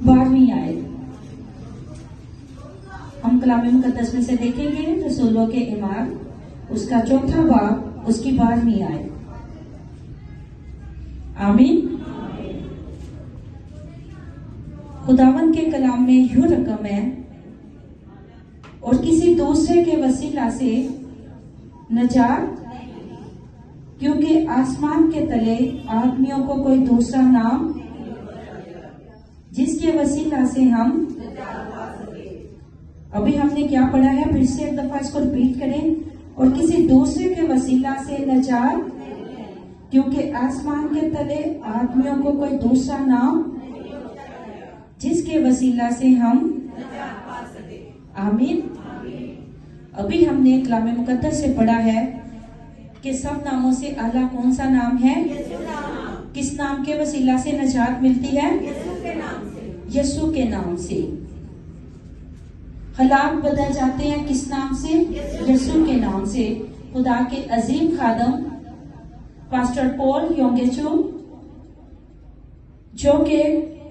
12वीं आयत हम कलाम मुकद्दस में से देखेंगे। रसूलों के ईमान उसका 4था बाब उसकी 12वीं आयत। आमीन। खुदावन के कलाम में यूं रकम है, और किसी दूसरे के वसीला से नजात, क्योंकि आसमान के तले आदमियों को कोई दूसरा नाम जिसके वसीला से हम। अभी हमने क्या पढ़ा है, फिर से एक दफा इसको रिपीट करें। और किसी दूसरे के वसीला से नजात, क्योंकि आसमान के तले आदमियों को कोई दूसरा नाम जिसके वसीला से हम। आमीन। अभी हमने कलाम मुकद्दस से पढ़ा है कि सब नामों से आला कौन सा नाम है? किस नाम के वसीला से नजात मिलती है? यीशु के नाम से। हालात बदल जाते हैं किस नाम से? यीशु के नाम से। खुदा के अजीम खादम पास्टर पॉल योंगेचो, जो के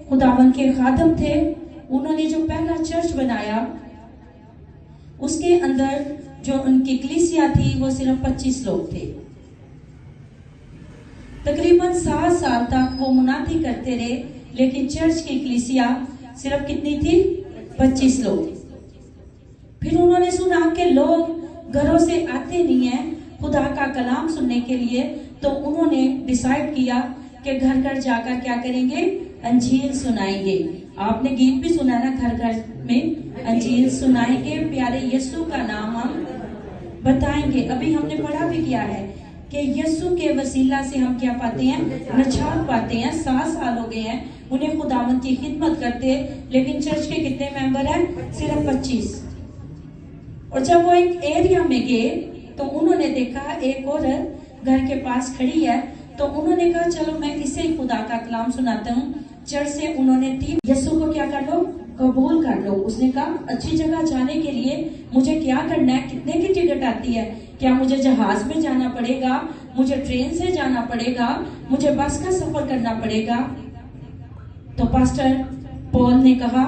खुदावन के खादम थे, उन्होंने जो पहला चर्च बनाया, उसके अंदर जो उनकी कलीसिया थी वो सिर्फ 25 लोग थे। तकरीबन 7 साल तक वो मुनादी करते रहे, लेकिन चर्च की कलीसिया सिर्फ कितनी थी? 25 लोग। फिर उन्होंने सुना कि लोग घरों से आते नहीं है खुदा का कलाम सुनने के लिए, तो उन्होंने डिसाइड किया कि घर घर जाकर क्या करेंगे? अंजील सुनाएंगे। आपने गीत भी सुना ना, घर घर में अंजील सुनाएंगे, प्यारे यीशु का नाम हम बताएंगे। अभी हमने पढ़ा भी किया है कि यीशु के वसीला से हम क्या पाते हैं? नजात पाते हैं। 7 साल हो गए हैं उन्हें खुदावंत की खिदमत करते, लेकिन चर्च के कितने मेंबर हैं? सिर्फ 25। और जब वो एक एरिया में गए तो उन्होंने देखा एक औरत घर के पास खड़ी है, तो उन्होंने कहा चलो मैं इसे ही खुदा का कलाम सुनाता हूँ। चर्च से उन्होंने 3 यीशु को क्या कर लो? कबूल कर लो। उसने कहा अच्छी जगह जाने के लिए मुझे क्या करना है? कितने की टिकट आती है? क्या मुझे जहाज में जाना पड़ेगा? मुझे ट्रेन से जाना पड़ेगा? मुझे बस का सफर करना पड़ेगा? तो पास्टर पॉल ने कहा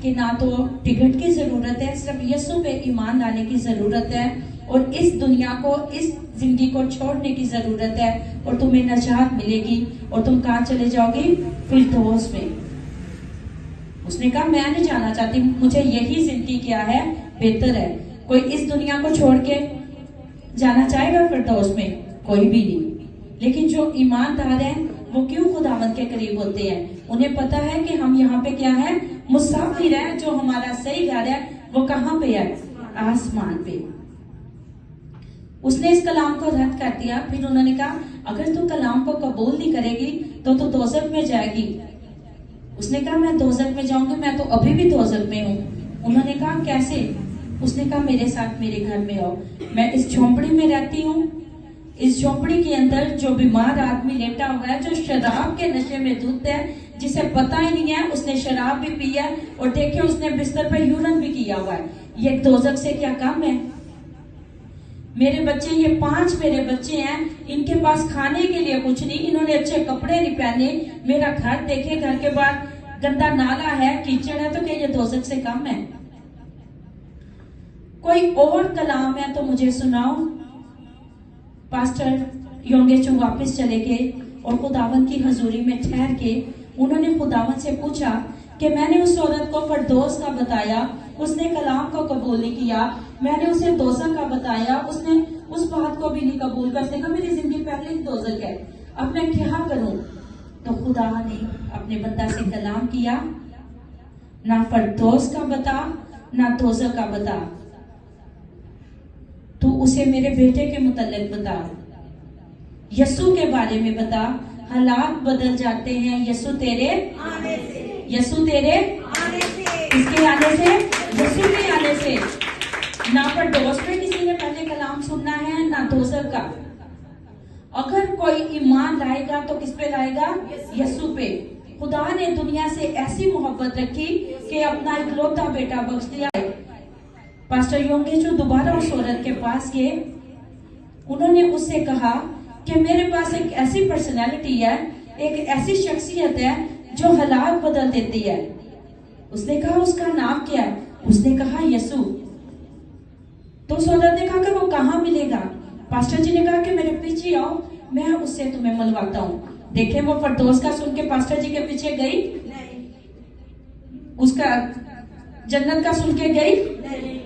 कि ना तो टिकट की जरूरत है, सिर्फ यीशु पे ईमान लाने की जरूरत है, और इस दुनिया को, इस जिंदगी को छोड़ने की जरूरत है, और तुम्हें नजात मिलेगी। और तुम कहाँ चले जाओगे? फिरदौस में। उसने कहा मैं नहीं जाना चाहती, मुझे यही जिंदगी क्या है? बेहतर है। कोई इस दुनिया को छोड़ के जाना चाहेगा फिरदौस में? कोई भी नहीं। लेकिन जो ईमानदार है वो क्यों खुदावंत के करीब होते हैं? उन्हें पता है कि हम यहाँ पे क्या है? मुसाफिर है। जो हमारा सही घर है वो कहाँ पे है? आसमान पे। उसने इस कलाम को रद्द कर दिया। फिर उन्होंने कहा अगर तू कलाम को कबूल नहीं करेगी तो तू दोज़ख में जाएगी। उसने कहा मैं दोज़ख में जाऊंगी, मैं तो अभी भी दोज़ख में हूँ। उन्होंने कहा कैसे? उसने कहा मेरे साथ मेरे घर में आओ। मैं इस झोंपड़ी में रहती हूँ। इस झोंपड़ी के अंदर जो बीमार आदमी लेटा हुआ है, जो शराब के नशे में धुत है, जिसे पता ही नहीं है उसने शराब भी पी है, और देखिए उसने बिस्तर पर यूरन भी किया हुआ है। ये दोज़ख से क्या कम है? मेरे बच्चे, ये 5 मेरे बच्चे हैं, इनके पास खाने के लिए कुछ नहीं, इन्होंने अच्छे कपड़े नहीं पहने। मेरा घर देखे, घर के बाहर गंदा नाला है, कीचड़ है, तो क्या ये दोज़ख से कम है? कोई और कलाम है तो मुझे सुनाओ। पास्टर योंगेचो वापस चले गए और खुदावन की हजूरी में ठहर के उन्होंने खुदावन से पूछा कि मैंने उस औरत को फिरदौस का बताया, उसने कलाम को कबूल नहीं किया। मैंने उसे दोज़ख का बताया, उसने उस बात को भी नहीं कबूल कर सका। मेरी जिंदगी पहले ही दोज़ख है, अब मैं क्या करूं? तो खुदा ने अपने बंदा से कलाम किया, ना फिरदौस का बता, ना दोज़ख का बता, तू उसे मेरे बेटे के मुतल्लिक बता, यीशु के बारे में बता। हालात बदल जाते हैं यीशु तेरे आने से। यीशु तेरे आने से। किसके आने से? यीशु के आने से। ना फिरदौस में किसी ने पहले कलाम सुनना है, ना दोज़ख का। अगर कोई ईमान लाएगा तो किस पे लाएगा? यीशु पे। खुदा ने दुनिया से ऐसी मोहब्बत रखी कि अपना इकलौता बेटा बख्श दिया। पास्टर योंगेचो दोबारा उस औरत के पास गए। उन्होंने उससे कहा कि मेरे पास एक ऐसी पर्सनैलिटी है, एक ऐसी शख्सियत है जो हालात बदल देती है। उसने कहा उसका नाम क्या है? उसने कहा यीशु। तो उस औरत ने कहा कि वो कहाँ मिलेगा? पास्टर जी ने कहा कि मेरे पीछे आओ, मैं उससे तुम्हें मिलवाता हूँ। देखे वो फरदौस का सुन के पास्टर जी के पीछे गई? उसका जन्नत का सुन के गई?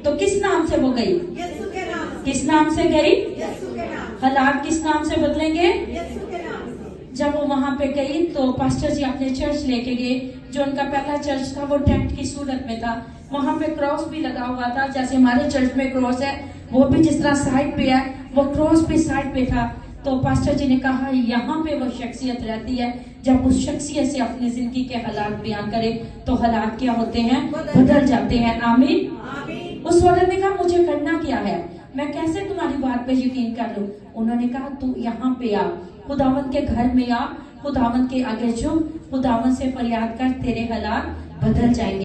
तो किस नाम से वो गई? यीशु के नाम से। किस नाम से गई? यीशु के नाम से। हालात किस नाम से बदलेंगे? यीशु के नाम से। जब वो वहां पे गई तो पास्टर जी अपने चर्च लेके गए। जो उनका पहला चर्च था वो टेंट की सूरत में था। वहां पे क्रॉस भी लगा हुआ था, जैसे हमारे चर्च में क्रॉस है, वो भी जिस तरह साइड पे है, वो क्रॉस भी साइड पे था। तो पास्टर जी ने कहा यहाँ पे वो शख्सियत रहती है, जब उस शख्सियत से अपनी जिंदगी के हालात बयान करे तो हालात क्या होते हैं? बदल जाते हैं। आमीन। आमीन। उस औरत ने कहा मुझे करना क्या है, मैं कैसे तुम्हारी बात पे यकीन कर लूं? उन्होंने कहा तू यहाँ पे आ, खुदावंत के घर में आ, खुदावंत के आगे झुक, खुदावंत से फरियाद कर, तेरे हालात बदल जाएंगे।